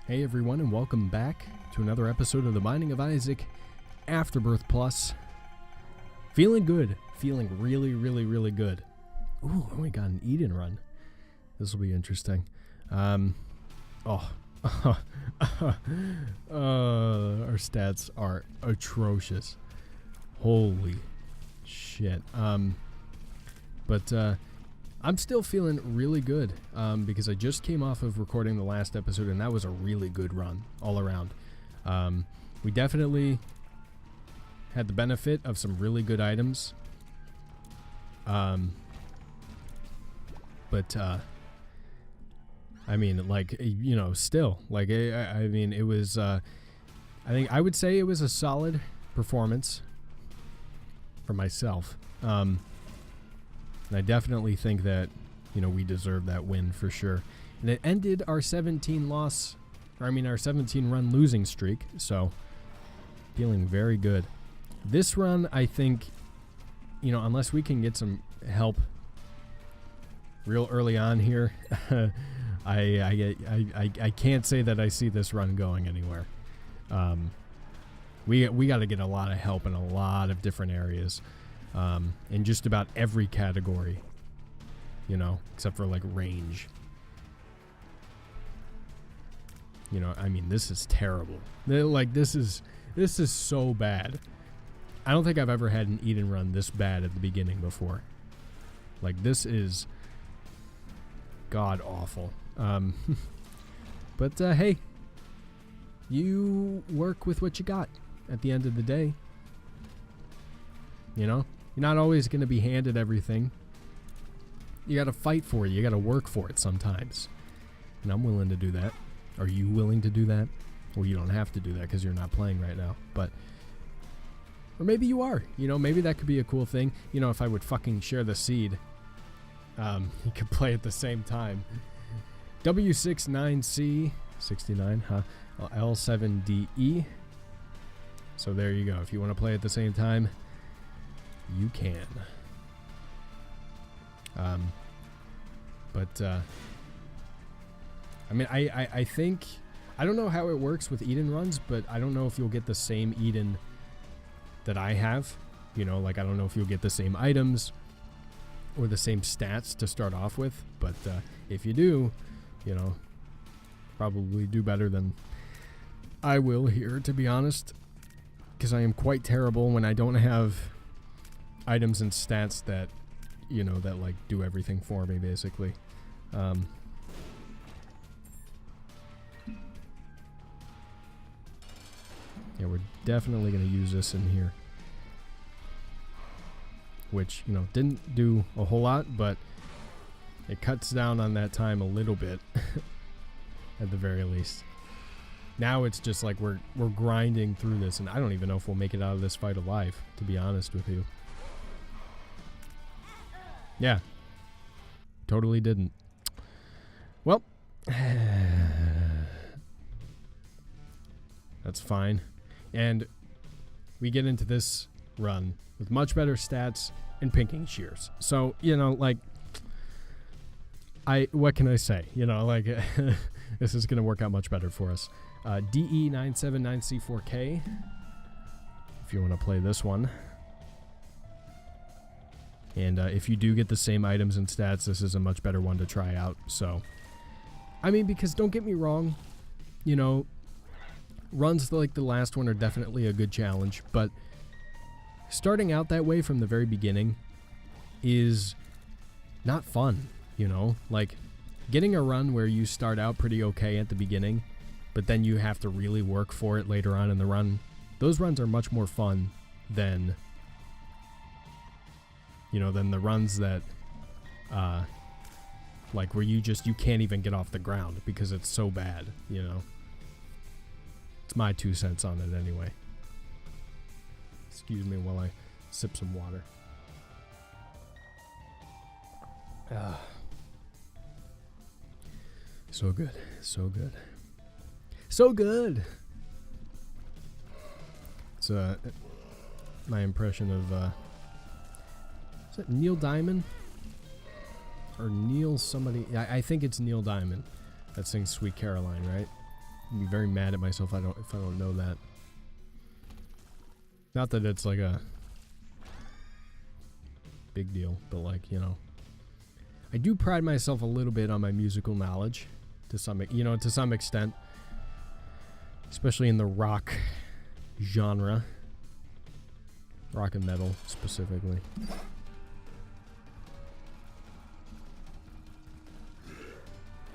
Hey everyone, and welcome back to another episode of The Binding of Isaac Afterbirth Plus. Feeling good. Feeling really good. Ooh, oh my god, an Eden run. This will be interesting. Our stats are atrocious. Holy shit. I'm still feeling really good because I just came off of recording the last episode, and that was a really good run all around. We definitely had the benefit of some really good items. I mean, like, you know, still, like, I mean, it was, I think I would say it was a solid performance for myself. And I definitely think that, you know, we deserve that win for sure. And it ended our 17 run losing streak. So, feeling very good. This run, I think, you know, unless we can get some help real early on here, I can't say that I see this run going anywhere. We got to get a lot of help in a lot of different areas. In just about every category, you know, except for like range. You know, I mean, this is terrible. Like, this is so bad. I don't think I've ever had an Eden run this bad at the beginning before. Like, this is god awful. But hey, you work with what you got at the end of the day. You know? You're not always going to be handed everything. You got to fight for it. You got to work for it sometimes. And I'm willing to do that. Are you willing to do that? Well, you don't have to do that because you're not playing right now. But, or maybe you are. You know, maybe that could be a cool thing. You know, if I would fucking share the seed, you could play at the same time. W69C, 69, huh? L7DE. So there you go. If you want to play at the same time, you can. I mean, I think, I don't know how it works with Eden runs, but I don't know if you'll get the same Eden that I have. You know, like, I don't know if you'll get the same items or the same stats to start off with, but if you do, you know, probably do better than I will here, to be honest, because I am quite terrible when I don't have items and stats that, you know, that like do everything for me, basically. Yeah, we're definitely going to use this in here, which, you know, didn't do a whole lot, but it cuts down on that time a little bit at the very least. Now it's just like we're grinding through this, and I don't even know if we'll make it out of this fight alive, to be honest with you. Yeah. Totally didn't. Well, that's fine. And we get into this run with much better stats and pinking shears. So, you know, like, what can I say? You know, like, this is going to work out much better for us. DE979C4K, if you want to play this one. And if you do get the same items and stats, this is a much better one to try out. So, I mean, because don't get me wrong, you know, runs like the last one are definitely a good challenge, but starting out that way from the very beginning is not fun, you know? Like, getting a run where you start out pretty okay at the beginning, but then you have to really work for it later on in the run, those runs are much more fun than, you know, than the runs that, like, where you can't even get off the ground because it's so bad, you know? It's my 2 cents on it anyway. Excuse me while I sip some water. So good. So good. So good! It's, my impression of, is it Neil Diamond? Or Neil somebody. I think it's Neil Diamond that sings Sweet Caroline, right? I'd be very mad at myself if I don't know that. Not that it's like a big deal, but like, you know, I do pride myself a little bit on my musical knowledge to some extent, especially in the rock genre, rock and metal specifically.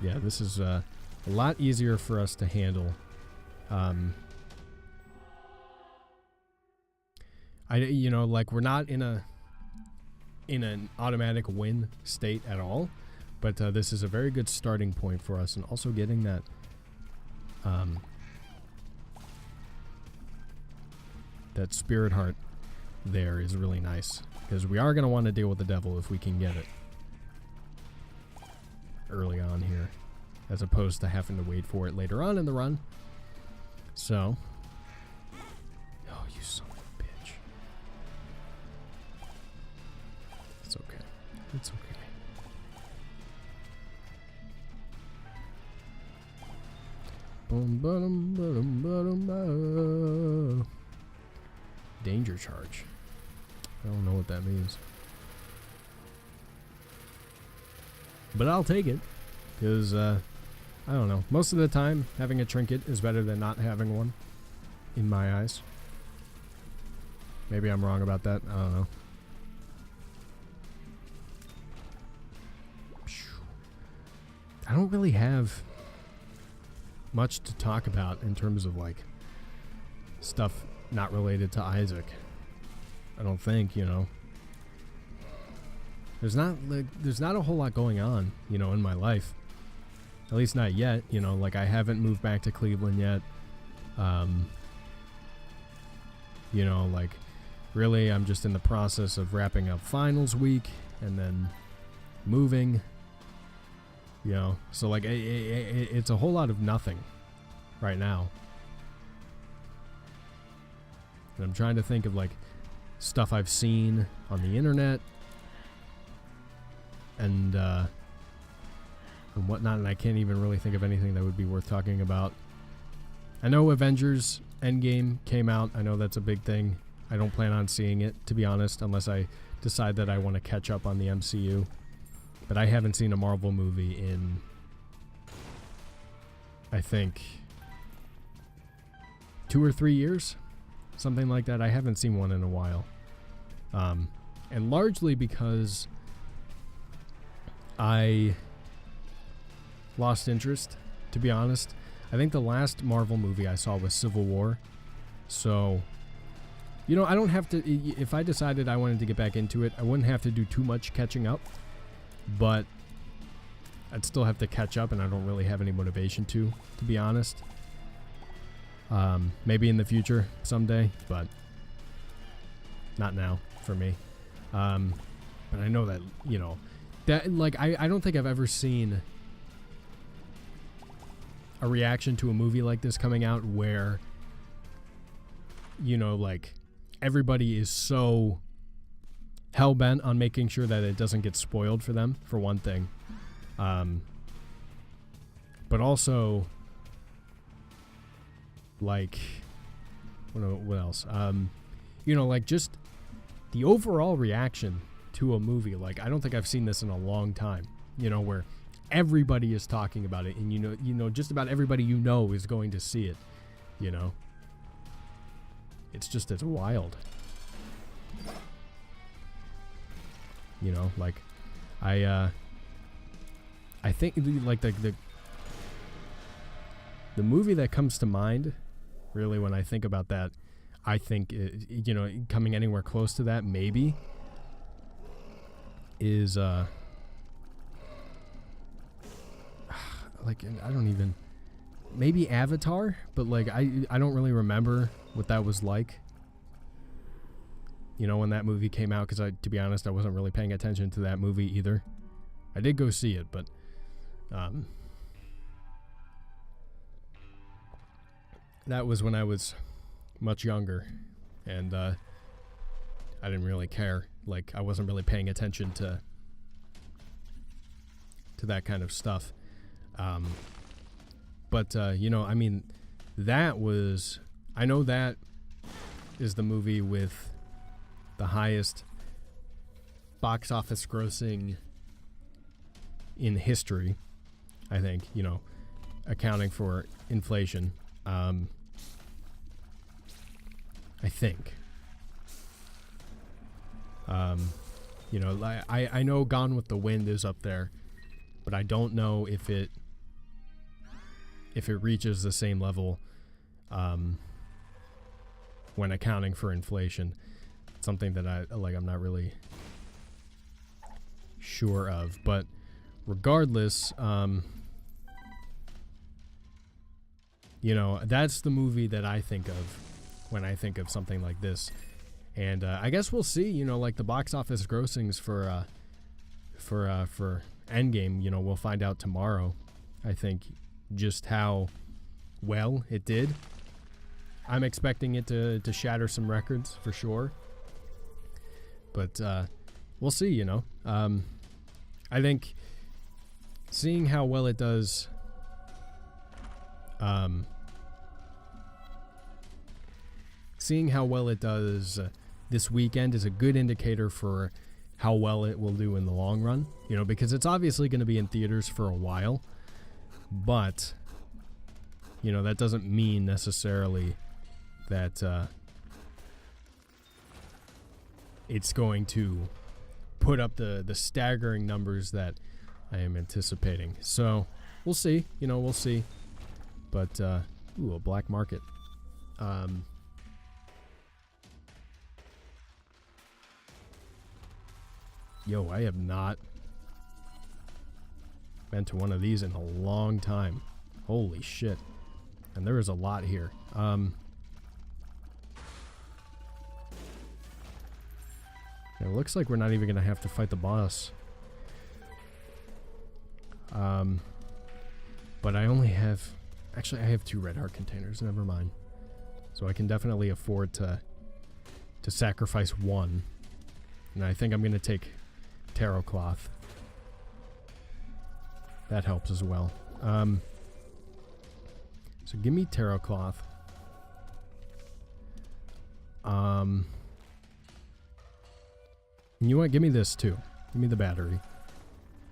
Yeah, this is a lot easier for us to handle. Like we're not in an automatic win state at all, but this is a very good starting point for us, and also getting that that spirit heart there is really nice, because we are going to want to deal with the devil if we can get it early on here, as opposed to having to wait for it later on in the run. So, oh, you son of a bitch. It's okay. It's okay. Boom, ba-dum, ba-dum, ba-dum, ba. Danger charge. I don't know what that means, but I'll take it, because I don't know, most of the time having a trinket is better than not having one, in my eyes. Maybe I'm wrong about that, I don't know. I don't really have much to talk about in terms of like stuff not related to Isaac. I don't think, you know. There's not a whole lot going on, you know, in my life. At least not yet, you know, like I haven't moved back to Cleveland yet. You know, like really I'm just in the process of wrapping up finals week and then moving, you know. So like it's a whole lot of nothing right now. And I'm trying to think of like stuff I've seen on the internet and whatnot, and I can't even really think of anything that would be worth talking about. I know Avengers Endgame came out. I know that's a big thing. I don't plan on seeing it, to be honest, unless I decide that I want to catch up on the MCU. But I haven't seen a Marvel movie in, I think, 2 or 3 years. Something like that. I haven't seen one in a while. And largely because I lost interest, to be honest. I think the last Marvel movie I saw was Civil War. So, you know, I don't have to, if I decided I wanted to get back into it, I wouldn't have to do too much catching up. But I'd still have to catch up, and I don't really have any motivation to be honest. Maybe in the future someday, but not now for me. But I know that, you know, that like I don't think I've ever seen a reaction to a movie like this coming out where, you know, like everybody is so hell-bent on making sure that it doesn't get spoiled for them, for one thing. But also, like, what else? You know, like just the overall reaction to a movie. Like, I don't think I've seen this in a long time, you know, where everybody is talking about it, and you know, just about everybody you know is going to see it, you know. It's wild. You know, like, I think, like, the movie that comes to mind, really, when I think about that, I think, you know, coming anywhere close to that, maybe, is, like, I don't even, maybe Avatar, but, like, I don't really remember what that was like, you know, when that movie came out, because to be honest, I wasn't really paying attention to that movie either. I did go see it, but, that was when I was much younger, and I didn't really care. Like, I wasn't really paying attention to that kind of stuff. But But, you know, I mean, that was... I know that is the movie with the highest box office grossing in history, I think, you know, accounting for inflation. I think. You know, I know Gone with the Wind is up there, but I don't know if it reaches the same level when accounting for inflation. It's something that I'm not really sure of, but regardless, you know, that's the movie that I think of when I think of something like this. And I guess we'll see, you know, like the box office grossings for Endgame, you know, we'll find out tomorrow, I think, just how well it did. I'm expecting it to shatter some records for sure. But we'll see, you know. I think seeing how well it does this weekend is a good indicator for how well it will do in the long run, you know, because it's obviously going to be in theaters for a while, but, you know, that doesn't mean necessarily that it's going to put up the staggering numbers that I am anticipating. So we'll see, you know, we'll see. But, ooh, a black market. Yo, I have not been to one of these in a long time. Holy shit. And there is a lot here. It looks like we're not even going to have to fight the boss. But I only have... Actually, I have 2 red heart containers. Never mind. So I can definitely afford to sacrifice 1. And I think I'm going to take tarot cloth. That helps as well. So give me tarot cloth. And you know what? Give me this too. Give me the battery.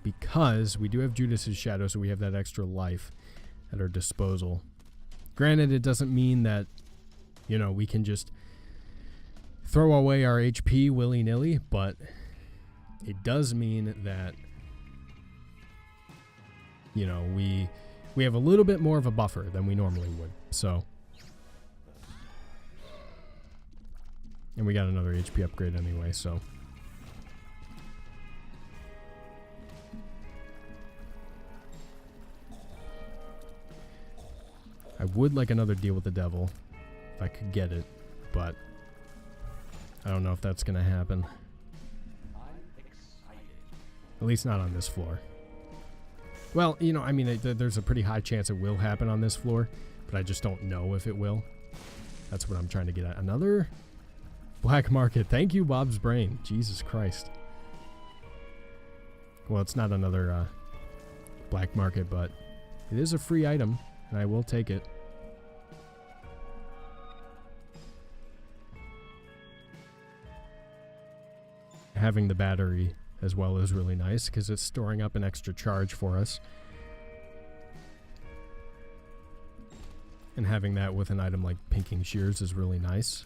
Because we do have Judas's Shadow, so we have that extra life at our disposal. Granted, it doesn't mean that, you know, we can just throw away our HP willy-nilly, but it does mean that, you know, we have a little bit more of a buffer than we normally would. So, and we got another HP upgrade anyway, so. I would like another deal with the devil if I could get it, but I don't know if that's going to happen. At least not on this floor. Well, you know, I mean, there's a pretty high chance it will happen on this floor, but I just don't know if it will. That's what I'm trying to get at. Another black market. Thank you, Bob's Brain. Jesus Christ. Well, it's not another black market, but it is a free item, and I will take it. Having the battery as well is really nice because it's storing up an extra charge for us. And having that with an item like Pinking Shears is really nice.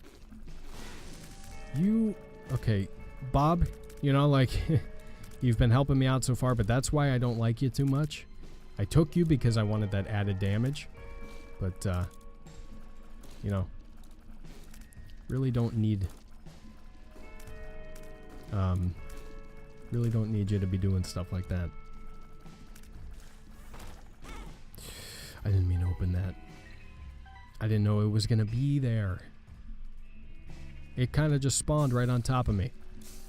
Okay, Bob, you know, like, you've been helping me out so far, but that's why I don't like you too much. I took you because I wanted that added damage, but, you know, really don't need... really don't need you to be doing stuff like that. I didn't mean to open that. I didn't know it was gonna be there. It kind of just spawned right on top of me.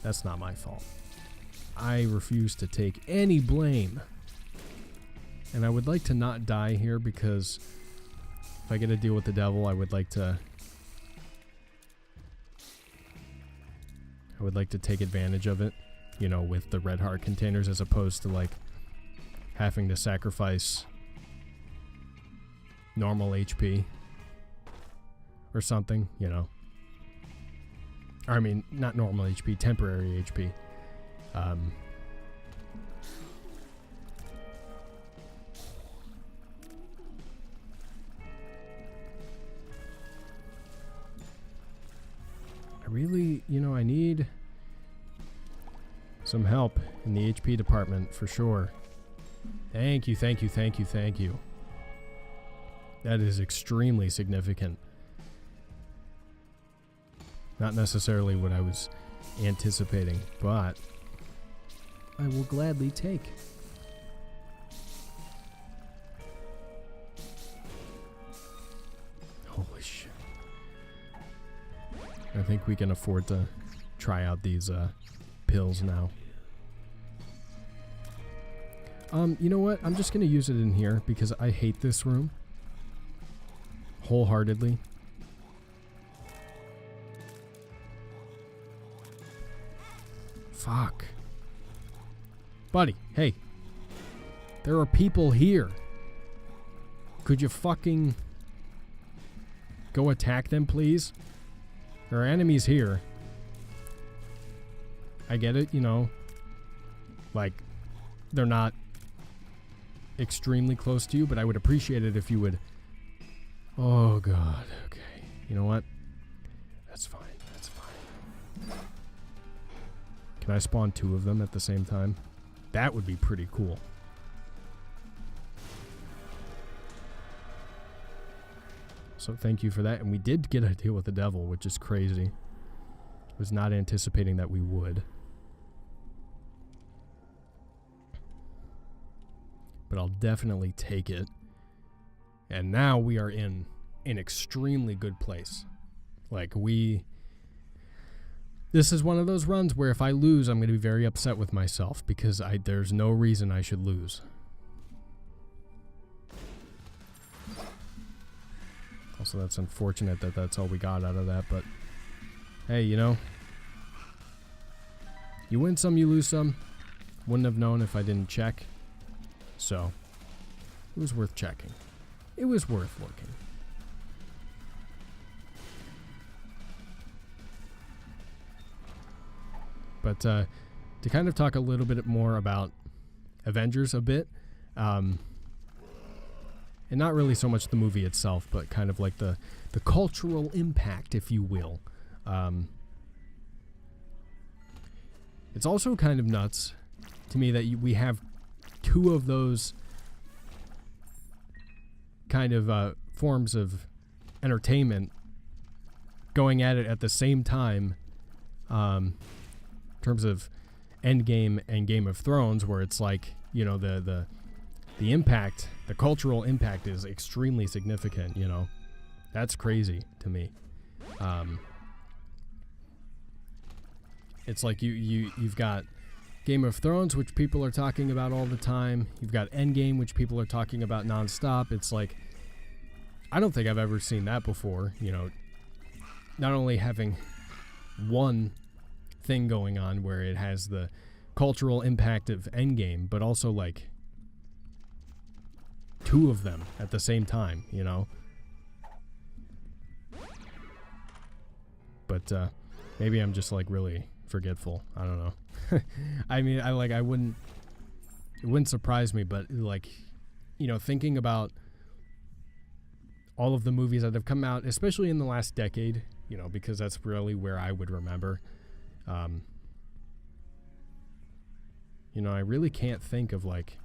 That's not my fault. I refuse to take any blame. And I would like to not die here because if I get to deal with the devil, I would like to take advantage of it, you know, with the red heart containers as opposed to like having to sacrifice normal HP or something, you know. I mean, not normal HP, temporary HP. I really, you know, I need some help in the HP department for sure. Thank you, thank you, thank you, thank you. That is extremely significant. Not necessarily what I was anticipating, but I will gladly take. Holy shit. I think we can afford to try out these pills now. You know what? I'm just going to use it in here because I hate this room. Wholeheartedly. Fuck. Buddy, hey. There are people here. Could you fucking go attack them, please? There are enemies here. I get it, you know. Like, they're not extremely close to you, but I would appreciate it if you would... Oh, God. Okay. You know what? That's fine. That's fine. Can I spawn 2 of them at the same time? That would be pretty cool. So thank you for that. And we did get a deal with the devil, which is crazy. Was not anticipating that we would. But I'll definitely take it. And now we are in an extremely good place. Like, this is one of those runs where if I lose, I'm going to be very upset with myself because there's no reason I should lose. Also, that's unfortunate that that's all we got out of that, but hey, you know, you win some, you lose some. Wouldn't have known if I didn't check. So, it was worth checking. It was worth looking. But to kind of talk a little bit more about Avengers a bit, and not really so much the movie itself, but kind of like the cultural impact, if you will. It's also kind of nuts to me that we have 2 of those kind of forms of entertainment going at it at the same time, in terms of Endgame and Game of Thrones, where it's like, you know, the impact, the cultural impact is extremely significant, you know. That's crazy to me. It's like you've got Game of Thrones, which people are talking about all the time. You've got Endgame, which people are talking about nonstop. It's like, I don't think I've ever seen that before, you know. Not only having one thing going on where it has the cultural impact of Endgame, but also like 2 of them at the same time, you know. But maybe I'm just like really forgetful. I don't know. I mean, it wouldn't surprise me, but like, you know, thinking about all of the movies that have come out, especially in the last decade, you know, because that's really where I would remember. You know, I really can't think of like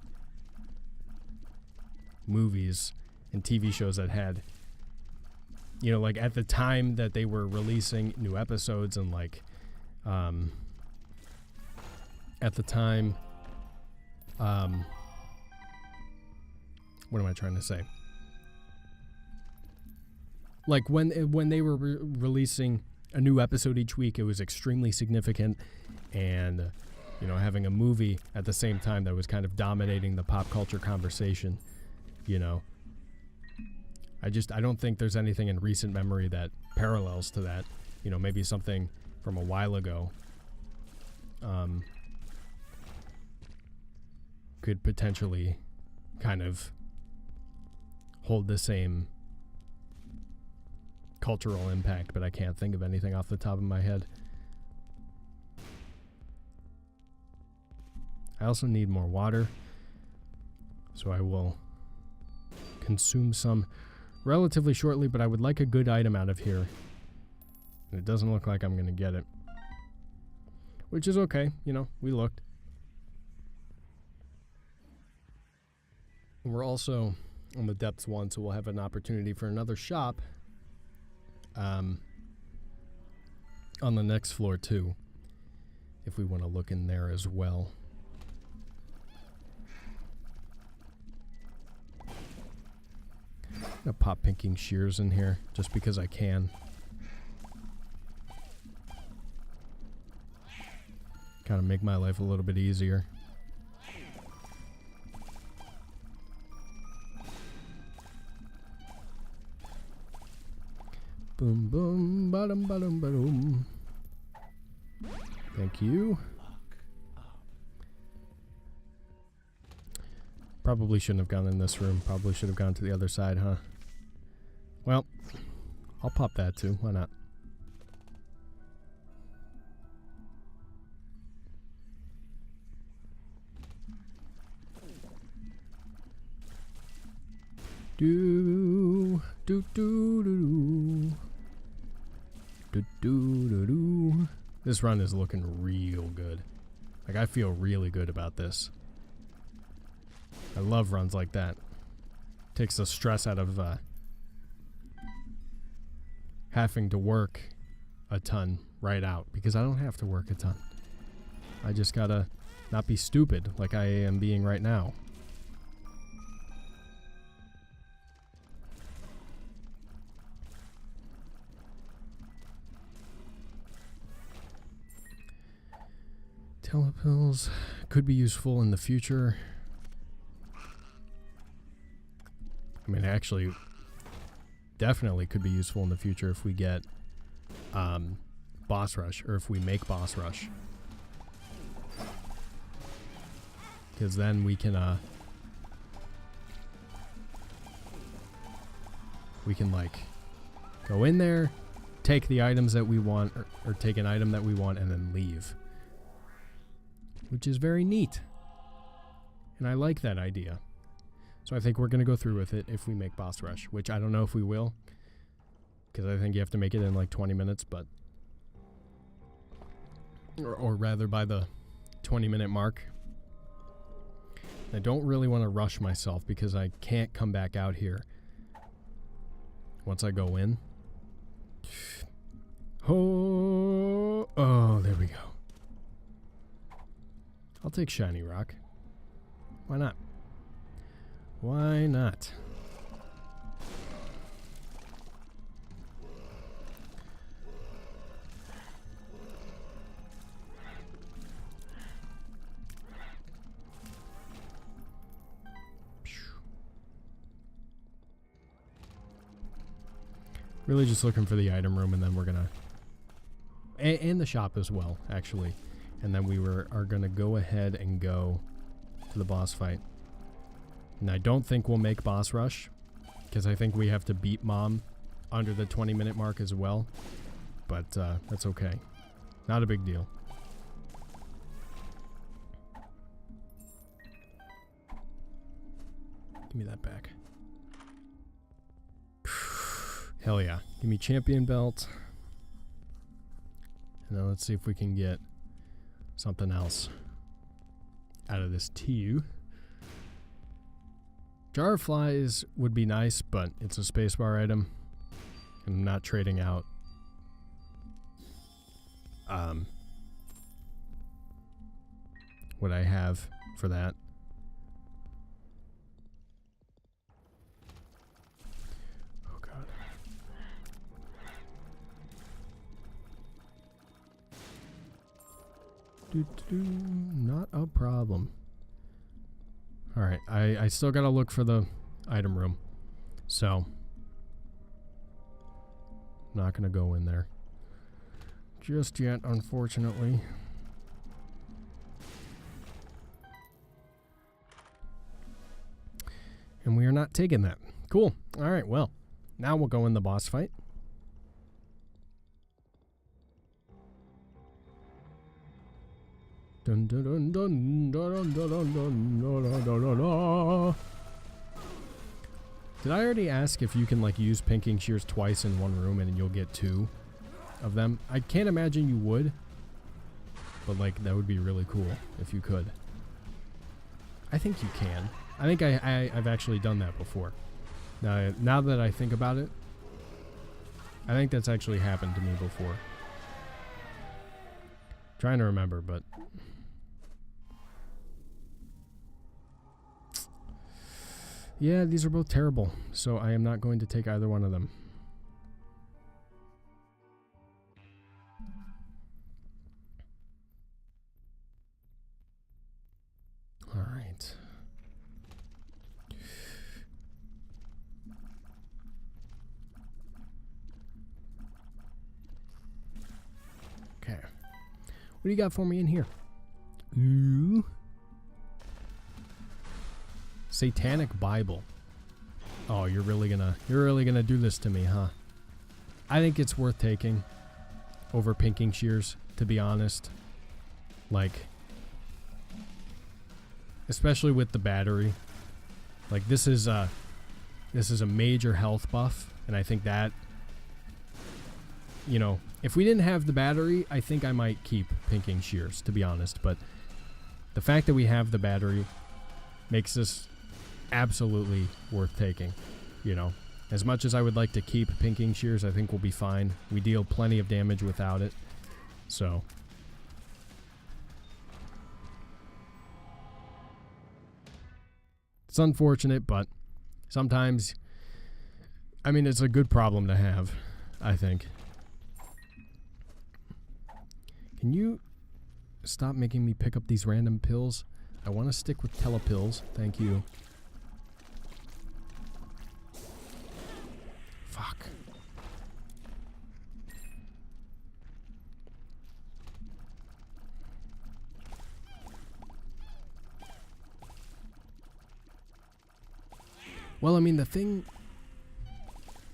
movies and TV shows that had, you know, like at the time that they were releasing new episodes and like, at the time, what am I trying to say? Like when they were releasing a new episode each week, it was extremely significant, and you know, having a movie at the same time that was kind of dominating the pop culture conversation, you know. I don't think there's anything in recent memory that parallels to that. You know, maybe something from a while ago could potentially kind of hold the same cultural impact, but I can't think of anything off the top of my head. I also need more water, so I will consume some relatively shortly, but I would like a good item out of here. And it doesn't look like I'm going to get it. Which is okay, you know, we looked. And we're also on the depths 1, so we'll have an opportunity for another shop on the next floor too, if we want to look in there as well. I'm gonna pop pinking shears in here just because I can. Kind of make my life a little bit easier. Boom, boom, bottom, bottom, bottom. Thank you. Probably shouldn't have gone in this room. Probably should have gone to the other side, huh? Well, I'll pop that too. Why not? Do do do do do do do do. This run is looking real good. Like, I feel really good about this. I love runs like that. Takes the stress out of having to work a ton right out, because I don't have to work a ton. I just gotta not be stupid like I am being right now. Telepills could be useful in the future. I mean, actually, definitely could be useful in the future if we get boss rush, or if we make boss rush. Because then we can like go in there, take the items that we want, or take an item that we want, and then leave. Which is very neat. And I like that idea. So I think we're going to go through with it if we make boss rush, which I don't know if we will, because I think you have to make it in like 20 minutes, but or rather by the 20-minute mark. I don't really want to rush myself because I can't come back out here once I go in. Oh, there we go. I'll take shiny rock. Why not? Why not? Really just looking for the item room, and then we're gonna... And the shop as well, actually. And then we are gonna go ahead and go to the boss fight. And I don't think we'll make boss rush, because I think we have to beat Mom under the 20-minute mark as well. But that's okay. Not a big deal. Give me that back. Hell yeah. Give me champion belt. And then let's see if we can get something else out of this tea. Jar of flies would be nice, but it's a spacebar item. I'm not trading out what I have for that. Oh god. Not a problem. Alright, I still gotta look for the item room. So, not gonna go in there just yet, unfortunately. And we are not taking that. Cool. All right, well, now we'll go in the boss fight. Dun dun dun dun dun dun dun dun dun dun dun. Did I already ask if you can like use pinking shears twice in one room and you'll get 2 of them? I can't imagine you would, but like that would be really cool if you could. I think you can. I think I've actually done that before. Now that I think about it, I think that's actually happened to me before. Trying to remember, but yeah, these are both terrible, so I am not going to take either one of them. All right. Okay. What do you got for me in here? Ooh. Satanic Bible. Oh, you're really gonna do this to me, huh? I think it's worth taking over pinking shears, to be honest. Like, especially with the battery. Like this is a major health buff, and I think that, you know, if we didn't have the battery, I think I might keep pinking shears, to be honest. But the fact that we have the battery makes this absolutely worth taking. You know, as much as I would like to keep pinking shears, I think we'll be fine. We deal plenty of damage without it. So it's unfortunate, but sometimes, I mean, it's a good problem to have, I think. Can you stop making me pick up these random pills? I want to stick with telepills. Thank you. Fuck. Well, I mean, the thing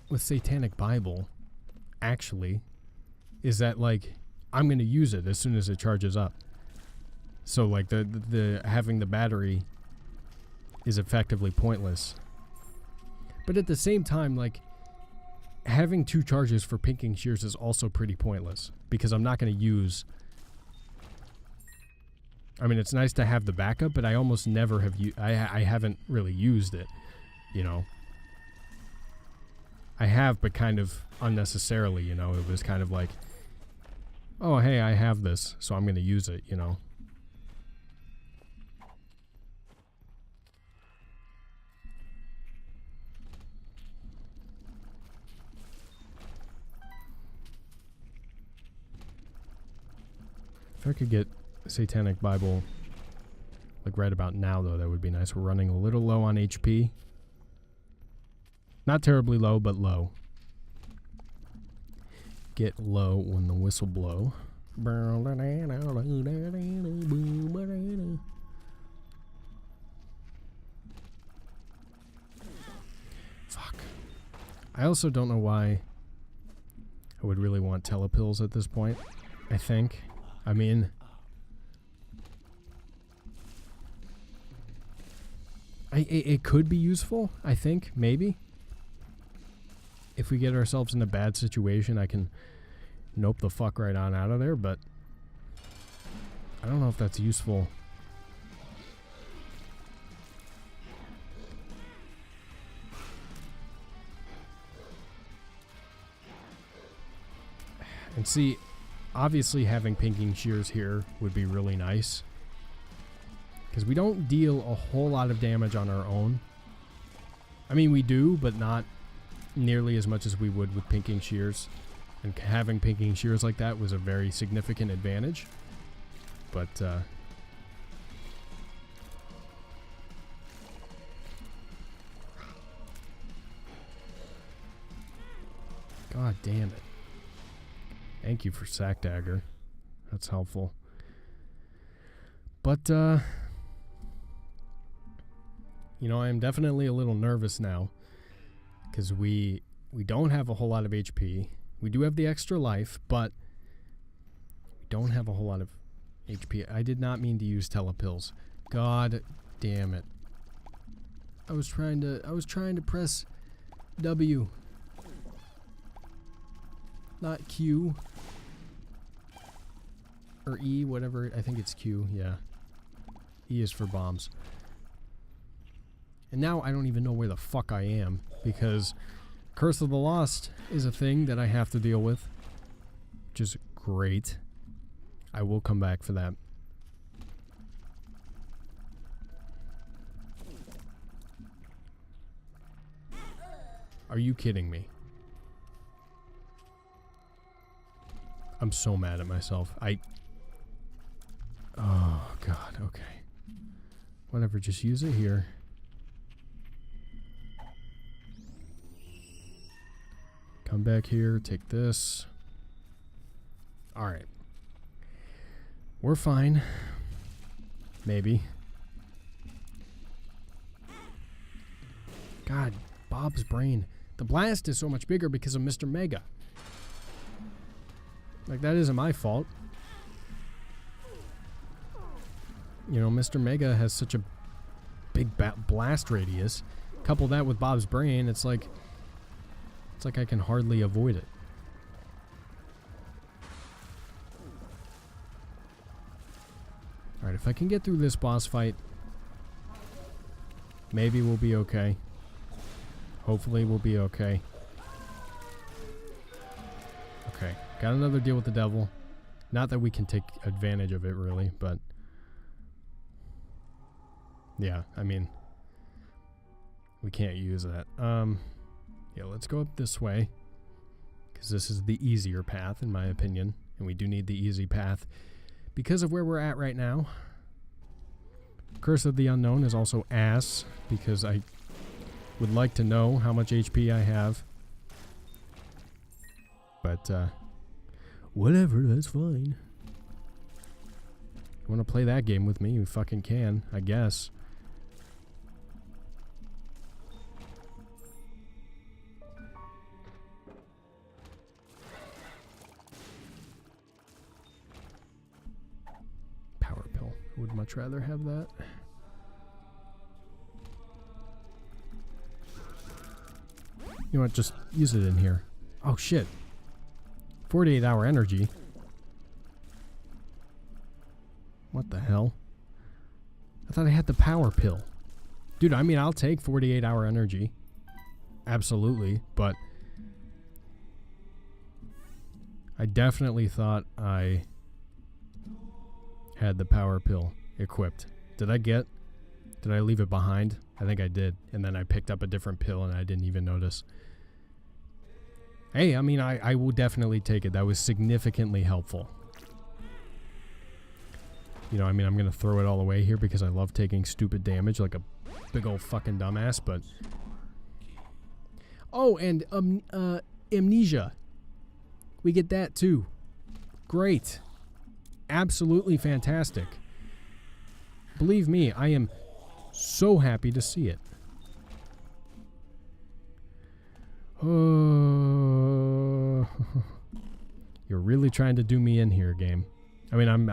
with Satanic Bible, actually, is that, like, I'm going to use it as soon as it charges up. So, like, the having the battery is effectively pointless. But at the same time, like, having 2 charges for pinking shears is also pretty pointless, because I'm not going to use... I mean, it's nice to have the backup, but I almost never have... I haven't really used it, you know. I have, but kind of unnecessarily, you know. It was kind of like, oh, hey, I have this, so I'm going to use it, you know. If I could get Satanic Bible, like, right about now, though, that would be nice. We're running a little low on HP. Not terribly low, but low. Get low when the whistle blow. Fuck. I also don't know why I would really want telepills at this point, I think. I mean, it could be useful, I think, maybe. If we get ourselves in a bad situation, I can nope the fuck right on out of there, but I don't know if that's useful. And see, obviously having pinking shears here would be really nice, because we don't deal a whole lot of damage on our own. I mean, we do, but not nearly as much as we would with pinking shears. And having pinking shears like that was a very significant advantage. But, God damn it. Thank you for Sack Dagger. That's helpful. But, you know, I am definitely a little nervous now Because we don't have a whole lot of HP. We do have the extra life, but we don't have a whole lot of HP. I did not mean to use telepills. God damn it. I was trying to press W. Not Q. Or E, whatever. I think it's Q, yeah. E is for bombs. And now I don't even know where the fuck I am, because Curse of the Lost is a thing that I have to deal with, which is great. I will come back for that. Are you kidding me? I'm so mad at myself. Oh, God, okay. Whatever, just use it here. Come back here, take this. Alright. We're fine. Maybe. God, Bob's brain. The blast is so much bigger because of Mr. Mega. Like, that isn't my fault. You know, Mr. Mega has such a big blast radius. Couple that with Bob's brain, it's like I can hardly avoid it. Alright, if I can get through this boss fight, maybe we'll be okay. Hopefully we'll be okay. Okay, got another deal with the devil. Not that we can take advantage of it, really, but... yeah, I mean... we can't use that. Yeah, let's go up this way. Because this is the easier path, in my opinion. And we do need the easy path. Because of where we're at right now. Curse of the Unknown is also ass. Because I would like to know how much HP I have. But, whatever, that's fine. You want to play that game with me? You fucking can, I guess. Would much rather have that. You know what? Just use it in here. Oh shit. 48-hour energy. What the hell? I thought I had the power pill. Dude, I mean, I'll take 48-hour energy. Absolutely, but I definitely thought I had the power pill equipped. Did I leave it behind? I think I did. And then I picked up a different pill and I didn't even notice. Hey, I mean, I will definitely take it. That was significantly helpful. You know, I mean, I'm going to throw it all away here because I love taking stupid damage like a big old fucking dumbass, but... oh, and amnesia. We get that too. Great. Absolutely fantastic. Believe me, I am so happy to see it. Oh, you're really trying to do me in here, game. I mean, I'm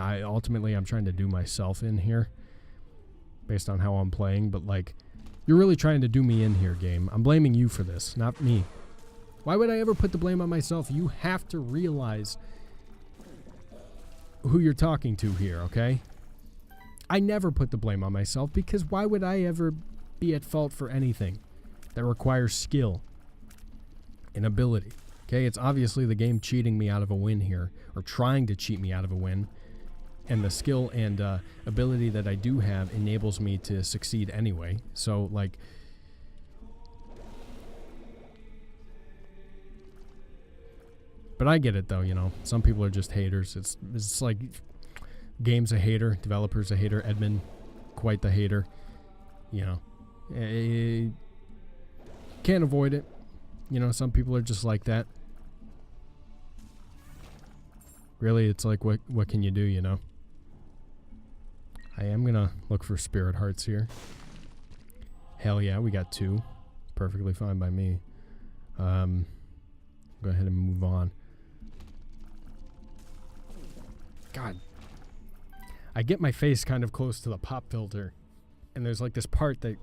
trying to do myself in here based on how I'm playing, but like, you're really trying to do me in here, game. I'm blaming you for this, not me. Why would I ever put the blame on myself? You have to realize who you're talking to here, okay? I never put the blame on myself because why would I ever be at fault for anything that requires skill and ability? Okay, it's obviously the game cheating me out of a win here, or trying to cheat me out of a win, and the skill and ability that I do have enables me to succeed anyway. So, like... but I get it, though, you know. Some people are just haters. It's like game's a hater, developer's a hater, admin quite the hater. You know, can't avoid it. You know, some people are just like that. Really, it's like, what can you do, you know? I am gonna look for spirit hearts here. Hell yeah, we got 2. Perfectly fine by me. Go ahead and move on. God. I get my face kind of close to the pop filter, and there's like this part that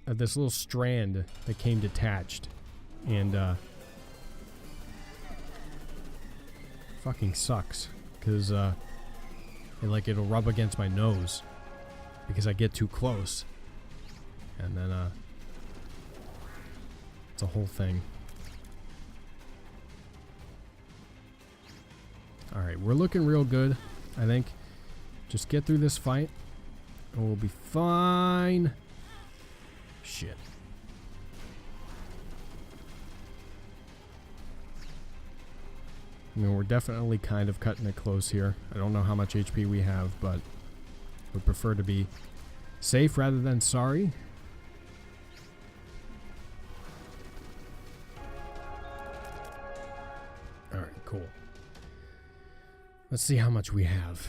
this little strand that came detached, and fucking sucks because it'll rub against my nose because I get too close, and then it's a whole thing. All right, we're looking real good, I think. Just get through this fight and we'll be fine. Shit. I mean, we're definitely kind of cutting it close here. I don't know how much HP we have, but would prefer to be safe rather than sorry. Alright, cool. Let's see how much we have.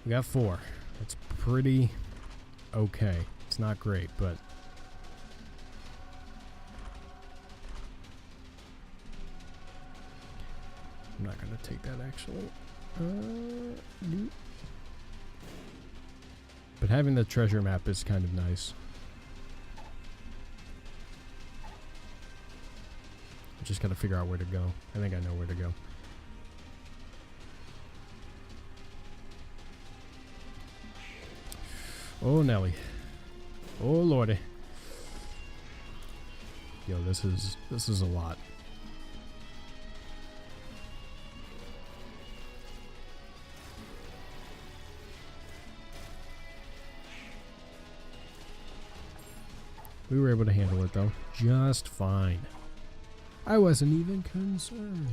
We got 4. That's pretty okay. It's not great, but I'm not going to take that actually. Nope. But having the treasure map is kind of nice. I just got to figure out where to go. I think I know where to go. Oh, Nelly. Oh, Lordy. Yo, this is a lot. We were able to handle it, though. Just fine. I wasn't even concerned.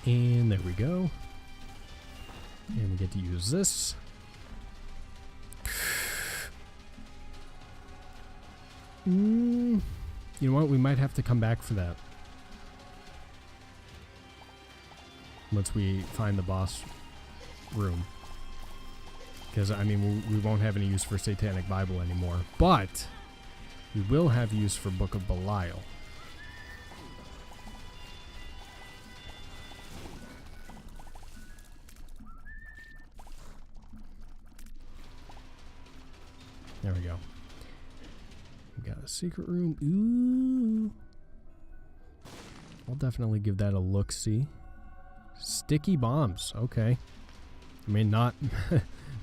And there we go. And we get to use this. You know what? We might have to come back for that. Once we find the boss room. Because, I mean, we won't have any use for Satanic Bible anymore. But we will have use for Book of Belial. There we go. We got a secret room. Ooh. I'll definitely give that a look-see. Sticky bombs. Okay. I mean, not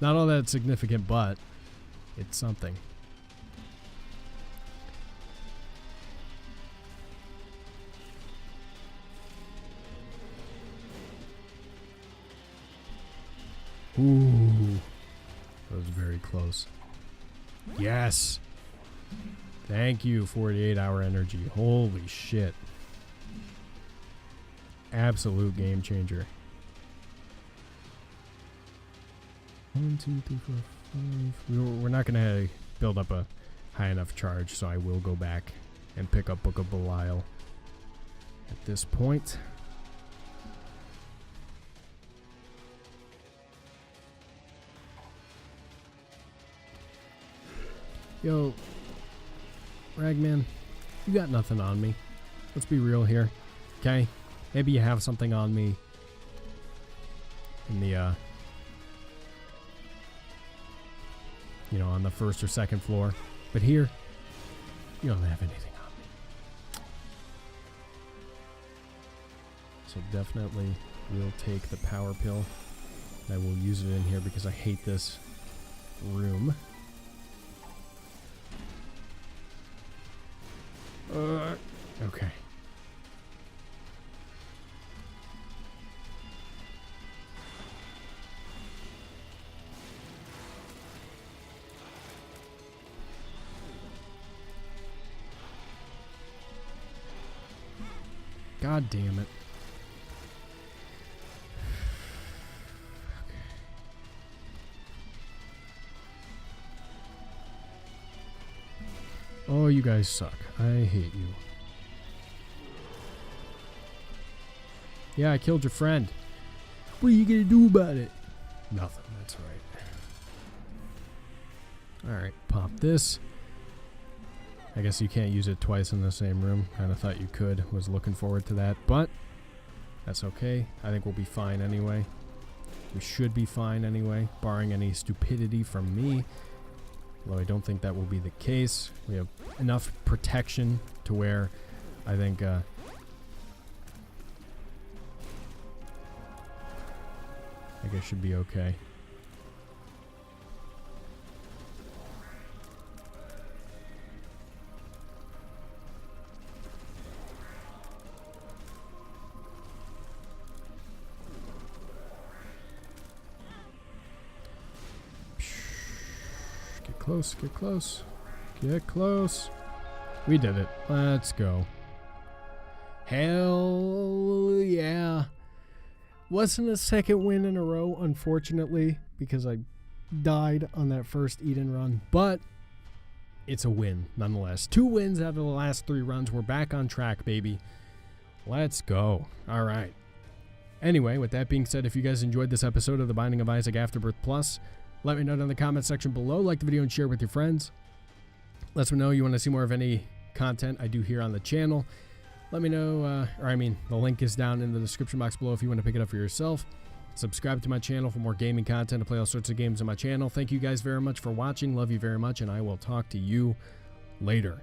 not all that significant, but it's something. Ooh. That was very close. Yes. Thank you, 48-hour energy. Holy shit. Absolute game changer. 1, 2, 3, 4, 5. We're not going to build up a high enough charge, so I will go back and pick up Book of Belial at this point. Yo, Ragman, you got nothing on me. Let's be real here, okay? Maybe you have something on me in the, you know, on the first or second floor. But here, you don't have anything on me. So definitely we'll take the power pill. I will use it in here because I hate this room. Okay. God damn it. Oh, you guys suck. I hate you. Yeah, I killed your friend. What are you gonna do about it? Nothing, that's right. Alright, pop this. I guess you can't use it twice in the same room. Kinda thought you could. Was looking forward to that, but that's okay. I think we'll be fine anyway. We should be fine anyway, barring any stupidity from me. Although I don't think that will be the case. We have enough protection to where I think it should be okay. Get close, get close, get close. We did it. Let's go. Hell yeah. Wasn't a second win in a row, unfortunately, because I died on that first Eden run, but it's a win nonetheless. 2 wins out of the last 3 runs. We're back on track, baby. Let's go. All right. Anyway, with that being said, if you guys enjoyed this episode of The Binding of Isaac Afterbirth Plus, let me know in the comment section below. Like the video and share with your friends. Let me know you want to see more of any content I do here on the channel. Let me know, the link is down in the description box below if you want to pick it up for yourself. Subscribe to my channel for more gaming content to play all sorts of games on my channel. Thank you guys very much for watching. Love you very much, and I will talk to you later.